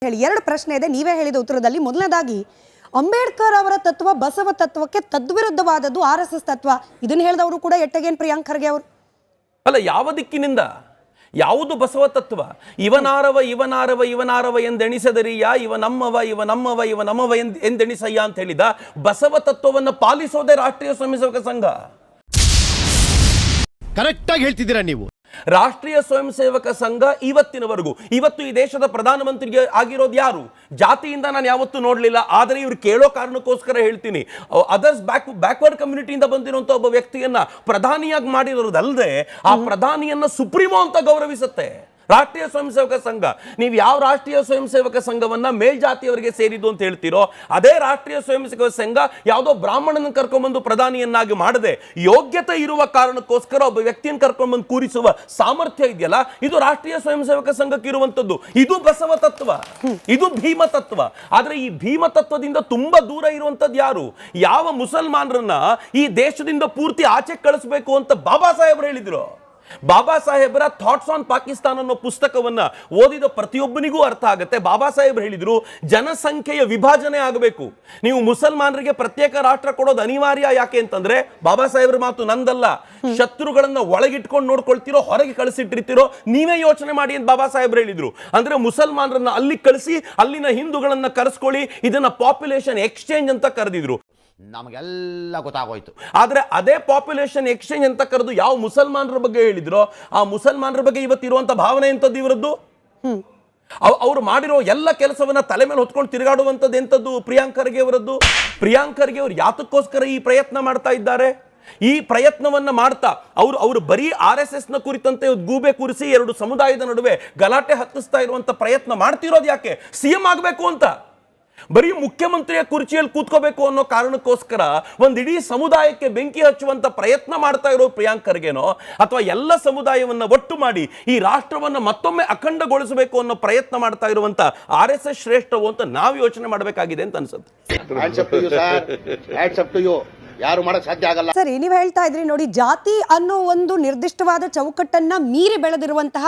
ಹೇಳಿ ಎರಡು ಪ್ರಶ್ನೆ ಇದೆ, ನೀವೇ ಹೇಳಿದ ಉತ್ತರದಲ್ಲಿ. ಮೊದಲನೇದಾಗಿ, ಅಂಬೇಡ್ಕರ್ ಅವರ ತತ್ವ ಬಸವ ತತ್ವಕ್ಕೆ ತದ್ವಿರುದ್ಧವಾದದ್ದು RSS ತತ್ವ. ಇದನ್ನ ಹೇಳಿದವರು ಕೂಡ ಎಟ್ಟಗೇನ್ ಪ್ರಿಯಾಂಕ್ ಖರ್ಗೆ ಅವರು. ಅಲ್ಲ, ಯಾವ ದಿಕ್ಕಿನಿಂದ? ಯಾವುದು ಬಸವ ತತ್ವ? ಇವನಾರವ ಎಂದೆಣಿಸದರಿಯ, ಇವ ನಮ್ಮವ ಎಂದೆಣಿಸಯ್ಯ ಅಂತ ಹೇಳಿದ ಬಸವ ತತ್ವವನ್ನು ಪಾಲಿಸೋದೇ ರಾಷ್ಟ್ರೀಯ ಸ್ವಯಂ ಸೇವಕ ಸಂಘ. ಕರೆಕ್ಟ್ ಆಗಿ ಹೇಳ್ತಿದ್ದೀರಾ ನೀವು. ರಾಷ್ಟ್ರೀಯ ಸ್ವಯಂ ಸೇವಕ ಸಂಘ ಇವತ್ತು ಈ ದೇಶದ ಪ್ರಧಾನಮಂತ್ರಿಗೆ ಆಗಿರೋದು ಯಾರು? ಜಾತಿಯಿಂದ ನಾನು ಯಾವತ್ತೂ ನೋಡಲಿಲ್ಲ, ಆದರೆ ಇವ್ರು ಕೇಳೋ ಕಾರಣಕ್ಕೋಸ್ಕರ ಹೇಳ್ತೀನಿ. ಅದರ್ಸ್ ಬ್ಯಾಕ್ವರ್ಡ್ ಕಮ್ಯುನಿಟಿಯಿಂದ ಬಂದಿರುವಂತ ಒಬ್ಬ ವ್ಯಕ್ತಿಯನ್ನ ಪ್ರಧಾನಿಯಾಗಿ ಮಾಡಿರೋದಲ್ಲದೆ ಆ ಪ್ರಧಾನಿಯನ್ನ ಸುಪ್ರೀಮೋ ಅಂತ ಗೌರವಿಸುತ್ತೆ ರಾಷ್ಟ್ರೀಯ ಸ್ವಯಂ ಸೇವಕ ಸಂಘ. ನೀವು ಯಾವ ರಾಷ್ಟ್ರೀಯ ಸ್ವಯಂ ಸೇವಕ ಸಂಘವನ್ನ ಮೇಲ್ಜಾತಿಯವರಿಗೆ ಸೇರಿದ್ದು ಅಂತ ಹೇಳ್ತೀರೋ, ಅದೇ ರಾಷ್ಟ್ರೀಯ ಸ್ವಯಂ ಸೇವಕ ಸಂಘ ಯಾವುದೋ ಬ್ರಾಹ್ಮಣನ ಕರ್ಕೊಂಡ್ಬಂದು ಪ್ರಧಾನಿಯನ್ನಾಗಿ ಮಾಡದೆ ಯೋಗ್ಯತೆ ಇರುವ ಕಾರಣಕ್ಕೋಸ್ಕರ ಒಬ್ಬ ವ್ಯಕ್ತಿಯನ್ನು ಕರ್ಕೊಂಡ್ಬಂದು ಕೂರಿಸುವ ಸಾಮರ್ಥ್ಯ ಇದೆಯಲ್ಲ, ಇದು ರಾಷ್ಟ್ರೀಯ ಸ್ವಯಂ ಸೇವಕ ಸಂಘಕ್ಕೆ ಇರುವಂತದ್ದು. ಇದು ಬಸವ ತತ್ವ, ಇದು ಭೀಮ ತತ್ವ. ಆದ್ರೆ ಈ ಭೀಮ ತತ್ವದಿಂದ ತುಂಬಾ ದೂರ ಇರುವಂತದ್ದು ಯಾರು? ಯಾವ ಮುಸಲ್ಮಾನರನ್ನ ಈ ದೇಶದಿಂದ ಪೂರ್ತಿ ಆಚೆ ಕಳಿಸಬೇಕು ಅಂತ ಬಾಬಾ ಸಾಹೇಬ್ರು ಹೇಳಿದ್ರು. ಬಾಬಾ ಸಾಹೇಬರ ಥಾಟ್ಸ್ ಆನ್ ಪಾಕಿಸ್ತಾನ್ ಅನ್ನೋ ಪುಸ್ತಕವನ್ನ ಓದಿದ ಪ್ರತಿಯೊಬ್ಬನಿಗೂ ಅರ್ಥ ಆಗುತ್ತೆ. ಬಾಬಾ ಸಾಹೇಬ್ ಹೇಳಿದ್ರು, ಜನಸಂಖ್ಯೆಯ ವಿಭಜನೆ ಆಗಬೇಕು, ನೀವು ಮುಸಲ್ಮಾನರಿಗೆ ಪ್ರತ್ಯೇಕ ರಾಷ್ಟ್ರ ಕೊಡೋದು ಅನಿವಾರ್ಯ. ಯಾಕೆ ಅಂತಂದ್ರೆ, ಬಾಬಾ ಸಾಹೇಬ್ರ ಮಾತು ನಂದಲ್ಲ, ಶತ್ರುಗಳನ್ನ ಒಳಗಿಟ್ಕೊಂಡು ನೋಡ್ಕೊಳ್ತಿರೋ, ಹೊರಗೆ ಕಳಿಸಿಟ್ಟಿರ್ತಿರೋ, ನೀವೇ ಯೋಚನೆ ಮಾಡಿ ಅಂತ ಬಾಬಾ ಸಾಹೇಬ್ರು ಹೇಳಿದ್ರು. ಅಂದ್ರೆ ಮುಸಲ್ಮಾನರನ್ನ ಅಲ್ಲಿ ಕಳಿಸಿ ಅಲ್ಲಿನ ಹಿಂದೂಗಳನ್ನ ಕರೆಸ್ಕೊಳ್ಳಿ, ಇದನ್ನ ಪಾಪ್ಯುಲೇಷನ್ ಎಕ್ಸ್ಚೇಂಜ್ ಅಂತ ಕರೆದಿದ್ರು. ನಮಗೆಲ್ಲ ಗೊತ್ತಾಗೋಯ್ತು. ಆದ್ರೆ ಅದೇ ಪಾಪ್ಯುಲೇಷನ್ ಎಕ್ಸ್ಚೇಂಜ್ ಅಂತ ಕರೆದು ಯಾವ ಮುಸಲ್ಮಾನರ ಬಗ್ಗೆ ಹೇಳಿದ್ರು, ಆ ಮುಸಲ್ಮಾನರ ಬಗ್ಗೆ ಇವತ್ತಿರುವಂತ ಭಾವನೆ ಎಂತದ್ದು ಇವರದ್ದು? ಅವ್ರು ಮಾಡಿರೋ ಎಲ್ಲ ಕೆಲಸವನ್ನ ತಲೆ ಮೇಲೆ ಹೊತ್ಕೊಂಡು ತಿರುಗಾಡುವಂತದ್ದು ಎಂತದ್ದು? ಪ್ರಿಯಾಂಕ್ ಖರ್ಗೆ ಅವರದ್ದು. ಪ್ರಿಯಾಂಕ್ ಖರ್ಗೆ ಅವರು ಯಾತಕ್ಕೋಸ್ಕರ ಈ ಪ್ರಯತ್ನ ಮಾಡ್ತಾ ಇದ್ದಾರೆ? ಈ ಪ್ರಯತ್ನವನ್ನ ಮಾಡ್ತಾ ಅವರು ಬರೀ RSS ನ ಕುರಿತಂತೆ ಗೂಬೆ ಕೂರಿಸಿ ಎರಡು ಸಮುದಾಯದ ನಡುವೆ ಗಲಾಟೆ ಹತ್ತಿಸ್ತಾ ಇರುವಂತ ಪ್ರಯತ್ನ ಮಾಡ್ತಿರೋದು ಯಾಕೆ? CM ಆಗಬೇಕು ಅಂತ, ಬರೀ ಮುಖ್ಯಮಂತ್ರಿಯ ಕುರ್ಚಿಯಲ್ಲಿ ಕೂತ್ಕೋಬೇಕು ಅನ್ನೋ ಕಾರಣಕ್ಕೋಸ್ಕರ ಒಂದ್ ಇಡೀ ಸಮುದಾಯಕ್ಕೆ ಬೆಂಕಿ ಹಚ್ಚುವಂತ ಪ್ರಯತ್ನ ಮಾಡ್ತಾ ಇರೋ ಪ್ರಿಯಾಂಕ್ ಖರ್ಗೆನೋ, ಅಥವಾ ಎಲ್ಲ ಸಮುದಾಯವನ್ನ ಒಟ್ಟು ಮಾಡಿ ಈ ರಾಷ್ಟ್ರವನ್ನ ಮತ್ತೊಮ್ಮೆ ಅಖಂಡಗೊಳಿಸಬೇಕು ಅನ್ನೋ ಪ್ರಯತ್ನ ಮಾಡ್ತಾ ಇರುವಂತ RSS ಶ್ರೇಷ್ಠವೋ ಅಂತ ನಾವು ಯೋಚನೆ ಮಾಡಬೇಕಾಗಿದೆ ಅಂತ ಅನ್ಸುತ್ತೆ. ಯಾರು ಮಾಡಕ್ ಸಾಧ್ಯ ಆಗಲ್ಲ. ಸರಿ, ನೀವು ಹೇಳ್ತಾ ಇದ್ರಿ ನೋಡಿ, ಜಾತಿ ಅನ್ನೋ ಒಂದು ನಿರ್ದಿಷ್ಟವಾದ ಚೌಕಟ್ಟನ್ನ ಮೀರಿ ಬೆಳೆದಿರುವಂತಹ,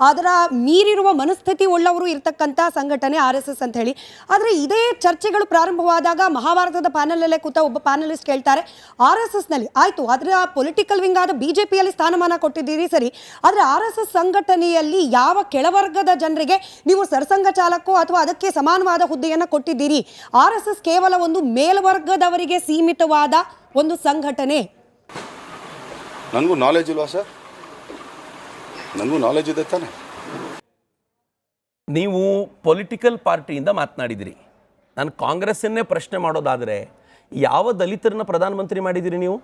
ಅದರ ಮೀರಿರುವ ಮನಸ್ಥಿತಿ ಉಳ್ಳವರು ಇರ್ತಕ್ಕಂಥ ಸಂಘಟನೆ RSS ಅಂತ ಹೇಳಿ. ಆದರೆ ಇದೇ ಚರ್ಚೆಗಳು ಪ್ರಾರಂಭವಾದಾಗ ಮಹಾಭಾರತದ ಪ್ಯಾನಲಲ್ಲೇ ಕೂತ ಒಬ್ಬ ಪ್ಯಾನಲಿಸ್ಟ್ ಕೇಳ್ತಾರೆ, RSS ನಲ್ಲಿ ಆಯ್ತು, ಅದರ ಪೊಲಿಟಿಕಲ್ ವಿಂಗ್ ಆದ BJPಯಲ್ಲಿ ಸ್ಥಾನಮಾನ ಕೊಟ್ಟಿದ್ದೀರಿ ಸರಿ, ಆದರೆ RSS ಸಂಘಟನೆಯಲ್ಲಿ ಯಾವ ಕೆಳವರ್ಗದ ಜನರಿಗೆ ನೀವು ಸರ್ಸಂಘ ಚಾಲಕೋ ಅಥವಾ ಅದಕ್ಕೆ ಸಮಾನವಾದ ಹುದ್ದೆಯನ್ನು ಕೊಟ್ಟಿದ್ದೀರಿ? RSS ಕೇವಲ ಒಂದು ಮೇಲ್ವರ್ಗದವರಿಗೆ ಸೀಮಿತವಾದ ಒಂದು ಸಂಘಟನೆ. ನನಗೂ ನಾಲೆಜ್ ಇಲ್ವಾ ಸರ್? ನನಗೂ ನಾಲೆಜ್ ಇದೆ ತಾನೆ. ನೀವು ಪೊಲಿಟಿಕಲ್ ಪಾರ್ಟಿಯಿಂದ ಮಾತನಾಡಿದಿರಿ. ನಾನು ಕಾಂಗ್ರೆಸ್ಸನ್ನೇ ಪ್ರಶ್ನೆ ಮಾಡೋದಾದರೆ, ಯಾವ ದಲಿತರನ್ನ ಪ್ರಧಾನಮಂತ್ರಿ ಮಾಡಿದಿರಿ ನೀವು?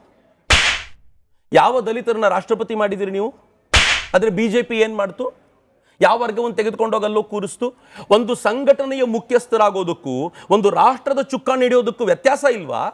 ಯಾವ ದಲಿತರನ್ನ ರಾಷ್ಟ್ರಪತಿ ಮಾಡಿದಿರಿ ನೀವು? ಆದರೆ BJP ಏನು ಮಾಡ್ತು? ಯಾವ ವರ್ಗವನ್ನು ತೆಗೆದುಕೊಂಡೋಗಲ್ಲೋ ಕೂರಿಸ್ತು? ಒಂದು ಸಂಘಟನೆಯ ಮುಖ್ಯಸ್ಥರಾಗೋದಕ್ಕೂ ಒಂದು ರಾಷ್ಟ್ರದ ಚುಕ್ಕಾಣಿ ಹಿಡಿಯೋದಕ್ಕೂ ವ್ಯತ್ಯಾಸ ಇಲ್ವಾ?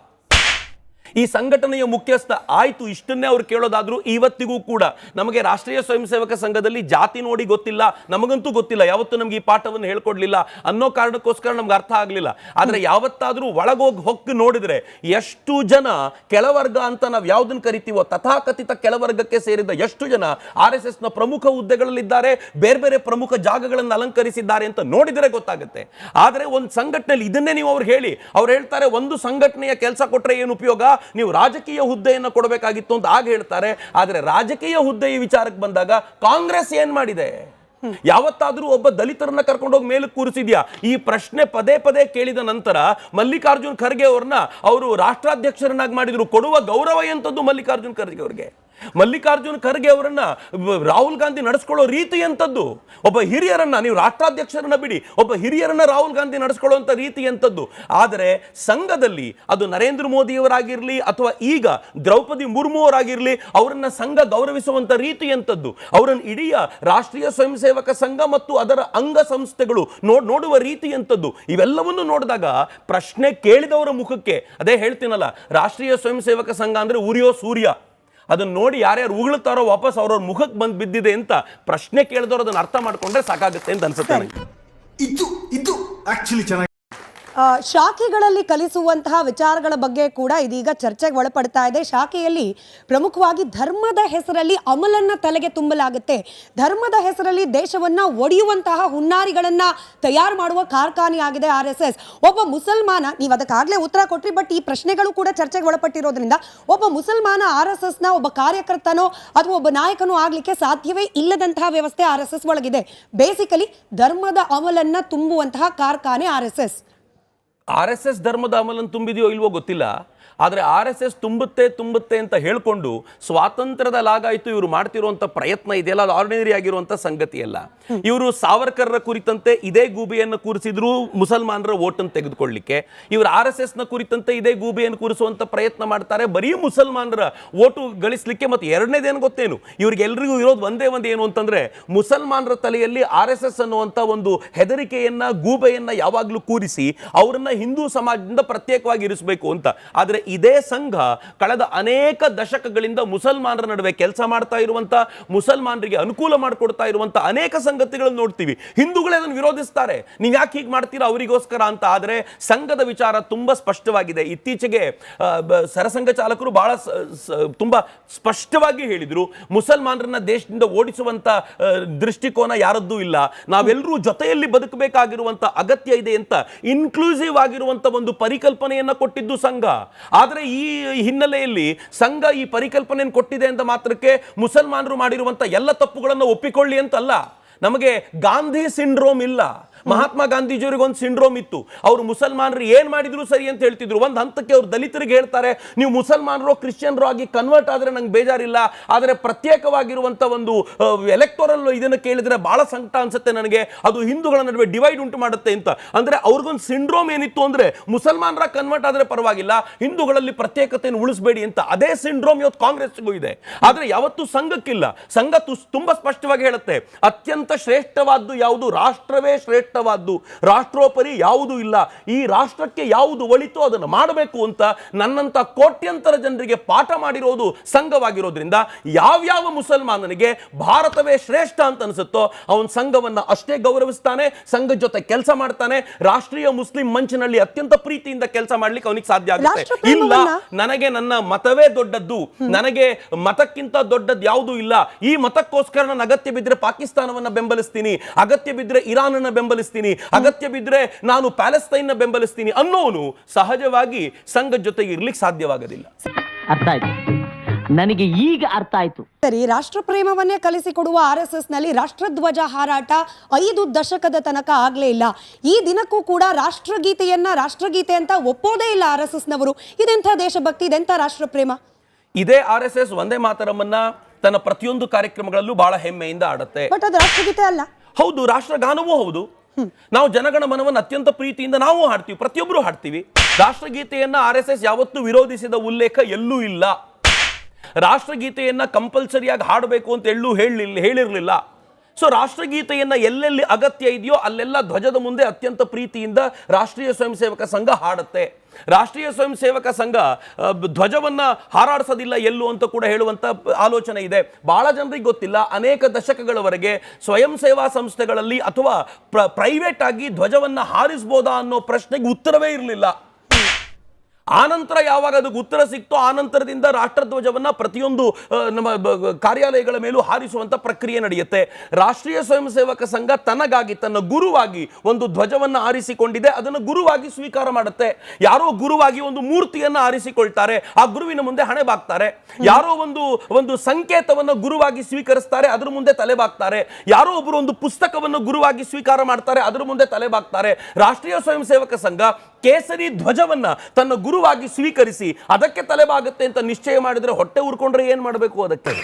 ಈ ಸಂಘಟನೆಯ ಮುಖ್ಯಸ್ಥ ಆಯ್ತು, ಇಷ್ಟನ್ನೇ ಅವ್ರು ಕೇಳೋದಾದ್ರೂ ಇವತ್ತಿಗೂ ಕೂಡ ನಮಗೆ ರಾಷ್ಟ್ರೀಯ ಸ್ವಯಂ ಸೇವಕ ಸಂಘದಲ್ಲಿ ಜಾತಿ ನೋಡಿ ಗೊತ್ತಿಲ್ಲ, ನಮಗಂತೂ ಗೊತ್ತಿಲ್ಲ, ಯಾವತ್ತೂ ನಮ್ಗೆ ಈ ಪಾಠವನ್ನು ಹೇಳ್ಕೊಡ್ಲಿಲ್ಲ ಅನ್ನೋ ಕಾರಣಕ್ಕೋಸ್ಕರ ನಮ್ಗೆ ಅರ್ಥ ಆಗಲಿಲ್ಲ. ಆದರೆ ಯಾವತ್ತಾದ್ರೂ ಒಳಗೋಗಿ ಹೊಕ್ಕು ನೋಡಿದ್ರೆ ಎಷ್ಟು ಜನ ಕೆಳವರ್ಗ ಅಂತ ನಾವು ಯಾವ್ದನ್ನ ಕರಿತೀವೋ ತಥಾಕಥಿತ ಕೆಳವರ್ಗಕ್ಕೆ ಸೇರಿದ ಎಷ್ಟು ಜನ RSS ನ ಪ್ರಮುಖ ಹುದ್ದೆಗಳಲ್ಲಿದ್ದಾರೆ, ಬೇರೆ ಬೇರೆ ಪ್ರಮುಖ ಜಾಗಗಳನ್ನು ಅಲಂಕರಿಸಿದ್ದಾರೆ ಅಂತ ನೋಡಿದರೆ ಗೊತ್ತಾಗುತ್ತೆ. ಆದರೆ ಒಂದು ಸಂಘಟನೆಯಲ್ಲಿ ಇದನ್ನೇ ನೀವು ಅವ್ರು ಹೇಳ್ತಾರೆ, ಒಂದು ಸಂಘಟನೆಯ ಕೆಲಸ ಕೊಟ್ರೆ ಏನು ಉಪಯೋಗ, ನೀವು ರಾಜಕೀಯ ಹುದ್ದೆಯನ್ನು ಕೊಡಬೇಕಾಗಿತ್ತು ಅಂತ ಆಗ ಹೇಳ್ತಾರೆ. ಆದರೆ ರಾಜಕೀಯ ಹುದ್ದೆಯ ವಿಚಾರಕ್ಕೆ ಬಂದಾಗ ಕಾಂಗ್ರೆಸ್ ಏನ್ ಮಾಡಿದೆ? ಯಾವತ್ತಾದ್ರೂ ಒಬ್ಬ ದಲಿತರನ್ನ ಕರ್ಕೊಂಡೋಗಿ ಮೇಲೆ ಕೂರಿಸಿದ್ಯಾ? ಈ ಪ್ರಶ್ನೆ ಪದೇ ಪದೇ ಕೇಳಿದ ನಂತರ ಮಲ್ಲಿಕಾರ್ಜುನ್ ಖರ್ಗೆ ಅವ್ರನ್ನ ಅವರು ರಾಷ್ಟ್ರಾಧ್ಯಕ್ಷರನ್ನಾಗಿ ಮಾಡಿದ್ರು. ಕೊಡುವ ಗೌರವ ಎಂತದ್ದು ಮಲ್ಲಿಕಾರ್ಜುನ್ ಖರ್ಗೆ ಅವ್ರಿಗೆ? ಮಲ್ಲಿಕಾರ್ಜುನ್ ಖರ್ಗೆ ಅವರನ್ನ ರಾಹುಲ್ ಗಾಂಧಿ ನಡೆಸ್ಕೊಳ್ಳೋ ರೀತಿ ಎಂತದ್ದು? ಒಬ್ಬ ಹಿರಿಯರನ್ನ, ನೀವು ರಾಷ್ಟ್ರಾಧ್ಯಕ್ಷರನ್ನ ಬಿಡಿ, ಒಬ್ಬ ಹಿರಿಯರನ್ನ ರಾಹುಲ್ ಗಾಂಧಿ ನಡೆಸ್ಕೊಳ್ಳುವಂತ ರೀತಿ ಎಂತದ್ದು? ಆದರೆ ಸಂಘದಲ್ಲಿ ಅದು ನರೇಂದ್ರ ಮೋದಿಯವರಾಗಿರ್ಲಿ ಅಥವಾ ಈಗ ದ್ರೌಪದಿ ಮುರ್ಮು ಅವರಾಗಿರ್ಲಿ, ಅವರನ್ನ ಸಂಘ ಗೌರವಿಸುವಂತ ರೀತಿ ಎಂತದ್ದು? ಅವರನ್ನು ಇಡೀ ರಾಷ್ಟ್ರೀಯ ಸ್ವಯಂ ಸೇವಕ ಸಂಘ ಮತ್ತು ಅದರ ಅಂಗ ಸಂಸ್ಥೆಗಳು ನೋಡುವ ರೀತಿ ಎಂತದ್ದು? ಇವೆಲ್ಲವನ್ನು ನೋಡಿದಾಗ ಪ್ರಶ್ನೆ ಕೇಳಿದವರ ಮುಖಕ್ಕೆ, ಅದೇ ಹೇಳ್ತೀನಲ್ಲ, ರಾಷ್ಟ್ರೀಯ ಸ್ವಯಂ ಸೇವಕ ಸಂಘ ಅಂದ್ರೆ ಉರಿಯೋ ಸೂರ್ಯ, ಅದನ್ನ ನೋಡಿ ಯಾರ್ಯಾರು ಉಗುಳುತ್ತಾರೋ ವಾಪಸ್ ಅವ್ರವ್ರ ಮುಖಕ್ಕೆ ಬಂದು ಬಿದ್ದಿದೆ ಅಂತ ಪ್ರಶ್ನೆ ಕೇಳಿದವರು ಅದನ್ನ ಅರ್ಥ ಮಾಡ್ಕೊಂಡ್ರೆ ಸಾಕಾಗುತ್ತೆ ಅಂತ ಅನ್ಸುತ್ತೆ. ಇದು ಆಕ್ಚುಲಿ ಚೆನ್ನಾಗಿ ಶಾಖೆಗಳಲ್ಲಿ ಕಲಿಸುವಂತಹ ವಿಚಾರಗಳ ಬಗ್ಗೆ ಕೂಡ ಇದೀಗ ಚರ್ಚೆಗೆ ಒಳಪಡ್ತಾ ಇದೆ. ಶಾಖೆಯಲ್ಲಿ ಪ್ರಮುಖವಾಗಿ ಧರ್ಮದ ಹೆಸರಲ್ಲಿ ಅಮಲನ್ನ ತಲೆಗೆ ತುಂಬಲಾಗುತ್ತೆ. ಧರ್ಮದ ಹೆಸರಲ್ಲಿ ದೇಶವನ್ನ ಒಡೆಯುವಂತಹ ಹುನ್ನಾರಿಗಳನ್ನ ತಯಾರು ಮಾಡುವ ಕಾರ್ಖಾನೆಯಾಗಿದೆ RSS. ಒಬ್ಬ ಮುಸಲ್ಮಾನ, ನೀವು ಅದಕ್ಕಾಗಲೇ ಉತ್ತರ ಕೊಟ್ರಿ, ಬಟ್ ಈ ಪ್ರಶ್ನೆಗಳು ಕೂಡ ಚರ್ಚೆಗೆ ಒಳಪಟ್ಟಿರೋದ್ರಿಂದ ಒಬ್ಬ ಮುಸಲ್ಮಾನ RSSನ ಒಬ್ಬ ಕಾರ್ಯಕರ್ತನೋ ಅಥವಾ ಒಬ್ಬ ನಾಯಕನೋ ಆಗ್ಲಿಕ್ಕೆ ಸಾಧ್ಯವೇ ಇಲ್ಲದಂತಹ ವ್ಯವಸ್ಥೆ RSS ಒಳಗಿದೆ. ಬೇಸಿಕಲಿ ಧರ್ಮದ ಅಮಲನ್ನ ತುಂಬುವಂತಹ ಕಾರ್ಖಾನೆ RSS ಧರ್ಮದ ಅಮಲನ್ನು ತುಂಬಿದೆಯೋ ಇಲ್ವೋ ಗೊತ್ತಿಲ್ಲ. ಆದರೆ RSS ತುಂಬುತ್ತೆ ಅಂತ ಹೇಳ್ಕೊಂಡು ಸ್ವಾತಂತ್ರ್ಯದ ಲಾಗಾಯಿತು ಇವರು ಮಾಡ್ತಿರುವಂಥ ಪ್ರಯತ್ನ ಇದೆಯಲ್ಲ, ಅದು ಆರ್ಡಿನರಿ ಆಗಿರುವಂಥ ಸಂಗತಿಯಲ್ಲ. ಇವರು ಸಾವರ್ಕರ್ರ ಕುರಿತಂತೆ ಇದೇ ಗೂಬೆಯನ್ನು ಕೂರಿಸಿದ್ರು ಮುಸಲ್ಮಾನರ ಓಟನ್ನು ತೆಗೆದುಕೊಳ್ಳಿಕ್ಕೆ. ಇವರು RSSನ ಕುರಿತಂತೆ ಇದೇ ಗೂಬೆಯನ್ನು ಕೂರಿಸುವಂಥ ಪ್ರಯತ್ನ ಮಾಡ್ತಾರೆ, ಬರೀ ಮುಸಲ್ಮಾನರ ಓಟು ಗಳಿಸಲಿಕ್ಕೆ. ಮತ್ತು ಎರಡನೇದೇನು ಗೊತ್ತೇನು, ಇವ್ರಿಗೆಲ್ರಿಗೂ ಇರೋದು ಒಂದೇ ಏನು ಅಂತಂದ್ರೆ, ಮುಸಲ್ಮಾನರ ತಲೆಯಲ್ಲಿ RSS ಅನ್ನುವಂಥ ಒಂದು ಹೆದರಿಕೆಯನ್ನ, ಗೂಬೆಯನ್ನ ಯಾವಾಗಲೂ ಕೂರಿಸಿ ಅವರನ್ನ ಹಿಂದೂ ಸಮಾಜದಿಂದ ಪ್ರತ್ಯೇಕವಾಗಿ ಇರಿಸಬೇಕು ಅಂತ. ಆದರೆ ಇದೇ ಸಂಘ ಕಳೆದ ಅನೇಕ ದಶಕಗಳಿಂದ ಮುಸಲ್ಮಾನರ ನಡುವೆ ಕೆಲಸ ಮಾಡ್ತಾ ಇರುವಂತ, ಮುಸಲ್ಮಾನರಿಗೆ ಅನುಕೂಲ ಮಾಡಿಕೊಡ್ತಾ ಇರುವಂತ ಅನೇಕ ಸಂಗತಿಗಳನ್ನು ನೋಡ್ತೀವಿ. ಹಿಂದೂಗಳೇ ಅದನ್ನು ವಿರೋಧಿಸ್ತಾರೆ, ನೀವು ಯಾಕೆ ಹೀಗೆ ಮಾಡ್ತೀರಾ ಅವರಿಗೋಸ್ಕರ ಅಂತ. ಆದರೆ ಸಂಘದ ವಿಚಾರ ತುಂಬಾ ಸ್ಪಷ್ಟವಾಗಿದೆ. ಇತ್ತೀಚೆಗೆ ಸರಸಂಘ ಚಾಲಕರು ಬಹಳ ತುಂಬಾ ಸ್ಪಷ್ಟವಾಗಿ ಹೇಳಿದ್ರು, ಮುಸಲ್ಮಾನರನ್ನ ದೇಶದಿಂದ ಓಡಿಸುವಂತ ದೃಷ್ಟಿಕೋನ ಯಾರದ್ದೂ ಇಲ್ಲ, ನಾವೆಲ್ಲರೂ ಜೊತೆಯಲ್ಲಿ ಬದುಕಬೇಕಾಗಿರುವಂತ ಅಗತ್ಯ ಇದೆ ಅಂತ ಇನ್ಕ್ಲೂಸಿವ್ ಆಗಿರುವಂತ ಒಂದು ಪರಿಕಲ್ಪನೆಯನ್ನ ಕೊಟ್ಟಿದ್ದು ಸಂಘ. ಆದರೆ ಈ ಹಿನ್ನೆಲೆಯಲ್ಲಿ ಸಂಘ ಈ ಪರಿಕಲ್ಪನೆಯನ್ನು ಕೊಟ್ಟಿದೆ ಅಂತ ಮಾತ್ರಕ್ಕೆ ಮುಸಲ್ಮಾನರು ಮಾಡಿರುವಂತ ಎಲ್ಲ ತಪ್ಪುಗಳನ್ನು ಒಪ್ಪಿಕೊಳ್ಳಿ ಅಂತಲ್ಲ. ನಮಗೆ ಗಾಂಧಿ ಸಿಂಡ್ರೋಮ್ ಇಲ್ಲ. ಮಹಾತ್ಮ ಗಾಂಧೀಜಿಯವರಿಗೆ ಒಂದು ಸಿಂಡ್ರೋಮ್ ಇತ್ತು. ಅವರು ಮುಸಲ್ಮಾನರು ಏನ್ ಮಾಡಿದ್ರು ಸರಿ ಅಂತ ಹೇಳ್ತಿದ್ರು. ಒಂದು ಹಂತಕ್ಕೆ ಅವರು ದಲಿತರಿಗೆ ಹೇಳ್ತಾರೆ, ನೀವು ಮುಸಲ್ಮಾನರು ಕ್ರಿಶ್ಚಿಯನ್ರು ಆಗಿ ಕನ್ವರ್ಟ್ ಆದ್ರೆ ನಂಗೆ ಬೇಜಾರಿಲ್ಲ, ಆದರೆ ಪ್ರತ್ಯೇಕವಾಗಿರುವಂತ ಒಂದು ಎಲೆಕ್ಟೋರಲ್ ಇದನ್ನು ಕೇಳಿದ್ರೆ ಬಹಳ ಸಂಕಟ ಅನ್ಸುತ್ತೆ ನನಗೆ, ಅದು ಹಿಂದೂಗಳ ನಡುವೆ ಡಿವೈಡ್ ಉಂಟು ಮಾಡುತ್ತೆ ಅಂತ. ಅಂದ್ರೆ ಅವ್ರಿಗೊಂದು ಸಿಂಡ್ರೋಮ್ ಏನಿತ್ತು ಅಂದ್ರೆ, ಮುಸಲ್ಮಾನರ ಕನ್ವರ್ಟ್ ಆದ್ರೆ ಪರವಾಗಿಲ್ಲ, ಹಿಂದೂಗಳಲ್ಲಿ ಪ್ರತ್ಯೇಕತೆಯನ್ನು ಉಳಿಸಬೇಡಿ ಅಂತ. ಅದೇ ಸಿಂಡ್ರೋಮ್ ಇವತ್ತು ಕಾಂಗ್ರೆಸ್ಗೂ ಇದೆ, ಆದ್ರೆ ಯಾವತ್ತೂ ಸಂಘಕ್ಕಿಲ್ಲ. ಸಂಘ ತುಂಬಾ ಸ್ಪಷ್ಟವಾಗಿ ಹೇಳುತ್ತೆ, ಅತ್ಯಂತ ಶ್ರೇಷ್ಠವಾದ್ದು ಯಾವುದು, ರಾಷ್ಟ್ರವೇ ಶ್ರೇಷ್ಠ, ರಾಷ್ಟ್ರೋಪರಿ ಯಾವುದೂ ಇಲ್ಲ, ಈ ರಾಷ್ಟ್ರಕ್ಕೆ ಯಾವುದು ಒಳಿತೋ ಅದನ್ನು ಮಾಡಬೇಕು ಅಂತ ನನ್ನಂತ ಕೋಟ್ಯಂತರ ಜನರಿಗೆ ಪಾಠ ಮಾಡಿರೋದು ಸಂಘವಾಗಿರೋದ್ರಿಂದ, ಯಾವ್ಯಾವ ಮುಸಲ್ಮಾನನಿಗೆ ಭಾರತವೇ ಶ್ರೇಷ್ಠ ಅಂತ ಅನಿಸುತ್ತೋ ಅವನ ಸಂಘವನ್ನ ಅಷ್ಟೇ ಗೌರವಿಸ್ತಾನೆ, ಸಂಘದ ಜೊತೆ ಕೆಲಸ ಮಾಡ್ತಾನೆ. ರಾಷ್ಟ್ರೀಯ ಮುಸ್ಲಿಂ ಮಂಚಿನಲ್ಲಿ ಅತ್ಯಂತ ಪ್ರೀತಿಯಿಂದ ಕೆಲಸ ಮಾಡ್ಲಿಕ್ಕೆ ಅವನಿಗೆ ಸಾಧ್ಯ ಆಗುತ್ತೆ. ಇಲ್ಲ, ನನಗೆ ನನ್ನ ಮತವೇ ದೊಡ್ಡದ್ದು, ನನಗೆ ಮತಕ್ಕಿಂತ ದೊಡ್ಡದ್ದು ಯಾವುದೂ ಇಲ್ಲ, ಈ ಮತಕ್ಕೋಸ್ಕರ ನಾನು ಅಗತ್ಯ ಬಿದ್ದರೆ ಪಾಕಿಸ್ತಾನವನ್ನ ಬೆಂಬಲಿಸ್ತೀನಿ, ಅಗತ್ಯ ಬಿದ್ದರೆ ಇರಾನ್ ಅನ್ನ ಬೆಂಬಲಿಸ್ತೀನಿ, ಅಗತ್ಯ ಬಿದ್ದರೆ ನಾನು ಪ್ಯಾಲೆಸ್ತೈನ್ ನ ಬೆಂಬಲಿಸ್ತೀನಿ ಅನ್ನೋನು ಸಹಜವಾಗಿ ಸಂಘದ ಜೊತೆಗೆ ಇರ್ಲಿಕ್ಕೆ ಸಾಧ್ಯವಾಗೋದಿಲ್ಲ. ಅರ್ಥ ಆಯ್ತು, ನನಗೆ ಈಗ ಅರ್ಥ ಆಯ್ತು. ಸರಿ, ರಾಷ್ಟ್ರ ಪ್ರೇಮವನ್ನೇ ಕಲಿಸಿಕೊಡುವ RSS ನಲ್ಲಿ ರಾಷ್ಟ್ರಧ್ವಜ ಹಾರಾಟ 5 ದಶಕದ ತನಕ ಆಗ್ಲೇ ಇಲ್ಲ. ಈ ದಿನಕ್ಕೂ ಕೂಡ ರಾಷ್ಟ್ರಗೀತೆ ಅಂತ ಒಪ್ಪೋದೇ ಇಲ್ಲ RSS ನವರು. ಇದೆಂಥ ದೇಶಭಕ್ತಿ, ಇದೆಂಥ ರಾಷ್ಟ್ರ ಪ್ರೇಮ. ಇದೇ RSS ವಂದೇ ಮಾತರಮನ್ನ ತನ್ನ ಪ್ರತಿಯೊಂದು ಕಾರ್ಯಕ್ರಮಗಳಲ್ಲೂ ಬಹಳ ಹೆಮ್ಮೆಯಿಂದ ಆಡುತ್ತೆ. ಬಟ್ ಅದು ರಾಷ್ಟ್ರಗೀತೆ ಅಲ್ಲ. ಹೌದು, ರಾಷ್ಟ್ರಗಾನವೂ ಹೌದು. ನಾವು ಜನಗಣ ಮನವನ್ನು ಅತ್ಯಂತ ಪ್ರೀತಿಯಿಂದ ನಾವು ಹಾಡ್ತೀವಿ, ಪ್ರತಿಯೊಬ್ಬರು ಹಾಡ್ತೀವಿ. ರಾಷ್ಟ್ರಗೀತೆಯನ್ನ RSS ಯಾವತ್ತೂ ವಿರೋಧಿಸಿದ ಉಲ್ಲೇಖ ಎಲ್ಲೂ ಇಲ್ಲ. ರಾಷ್ಟ್ರಗೀತೆಯನ್ನ ಕಂಪಲ್ಸರಿಯಾಗಿ ಹಾಡಬೇಕು ಅಂತ ಎಲ್ಲೂ ಹೇಳಿರಲಿಲ್ಲ. ಸೊ ರಾಷ್ಟ್ರಗೀತೆಯನ್ನ ಎಲ್ಲೆಲ್ಲಿ ಅಗತ್ಯ ಇದೆಯೋ ಅಲ್ಲೆಲ್ಲ ಧ್ವಜದ ಮುಂದೆ ಅತ್ಯಂತ ಪ್ರೀತಿಯಿಂದ ರಾಷ್ಟ್ರೀಯ ಸ್ವಯಂ ಸೇವಕ ಸಂಘ ಹಾಡುತ್ತೆ. ರಾಷ್ಟ್ರೀಯ ಸ್ವಯಂ ಸೇವಕ ಸಂಘ ಧ್ವಜವನ್ನ ಹಾರಾಡಿಸೋದಿಲ್ಲ ಎಲ್ಲೂ ಅಂತ ಕೂಡ ಹೇಳುವಂತ ಆಲೋಚನೆ ಇದೆ. ಬಹಳ ಜನರಿಗೆ ಗೊತ್ತಿಲ್ಲ, ಅನೇಕ ದಶಕಗಳವರೆಗೆ ಸ್ವಯಂ ಸೇವಾ ಸಂಸ್ಥೆಗಳಲ್ಲಿ ಅಥವಾ ಪ್ರೈವೇಟ್ ಆಗಿ ಧ್ವಜವನ್ನ ಹಾರಿಸಬಹುದಾ ಅನ್ನೋ ಪ್ರಶ್ನೆಗೆ ಉತ್ತರವೇ ಇರಲಿಲ್ಲ. ಆನಂತರ ಯಾವಾಗ ಅದಕ್ಕೆ ಉತ್ತರ ಸಿಕ್ತೋ ಆನಂತರದಿಂದ ರಾಷ್ಟ್ರಧ್ವಜವನ್ನ ಪ್ರತಿಯೊಂದು ನಮ್ಮ ಕಾರ್ಯಾಲಯಗಳ ಮೇಲೂ ಹಾರಿಸುವಂತ ಪ್ರಕ್ರಿಯೆ ನಡೆಯುತ್ತೆ. ರಾಷ್ಟ್ರೀಯ ಸ್ವಯಂ ಸೇವಕ ಸಂಘ ತನಗಾಗಿ, ತನ್ನ ಗುರುವಾಗಿ ಒಂದು ಧ್ವಜವನ್ನ ಆರಿಸಿಕೊಂಡಿದೆ, ಅದನ್ನು ಗುರುವಾಗಿ ಸ್ವೀಕಾರ ಮಾಡುತ್ತೆ. ಯಾರೋ ಗುರುವಾಗಿ ಒಂದು ಮೂರ್ತಿಯನ್ನ ಆರಿಸಿಕೊಳ್ತಾರೆ, ಆ ಗುರುವಿನ ಮುಂದೆ ಹಣೆ ಬಾಗ್ತಾರೆ. ಯಾರೋ ಒಂದು ಸಂಕೇತವನ್ನು ಗುರುವಾಗಿ ಸ್ವೀಕರಿಸ್ತಾರೆ, ಅದರ ಮುಂದೆ ತಲೆ ಬಾಗ್ತಾರೆ. ಯಾರೋ ಒಬ್ಬರು ಒಂದು ಪುಸ್ತಕವನ್ನು ಗುರುವಾಗಿ ಸ್ವೀಕಾರ ಮಾಡ್ತಾರೆ, ಅದರ ಮುಂದೆ ತಲೆ ಬಾಗ್ತಾರೆ. ರಾಷ್ಟ್ರೀಯ ಸ್ವಯಂ ಸೇವಕ ಸಂಘ ಕೇಸರಿ ಧ್ವಜವನ್ನ ತನ್ನ ಗುರುವಾಗಿ ಸ್ವೀಕರಿಸಿ ಅದಕ್ಕೆ ತಲೆಬಾಗುತ್ತೆ ಅಂತ ನಿಶ್ಚಯ ಮಾಡಿದ್ರೆ ಹೊಟ್ಟೆ ಉರ್ಕೊಂಡ್ರೆ ಏನ್ ಮಾಡಬೇಕು ಅದಕ್ಕೆ?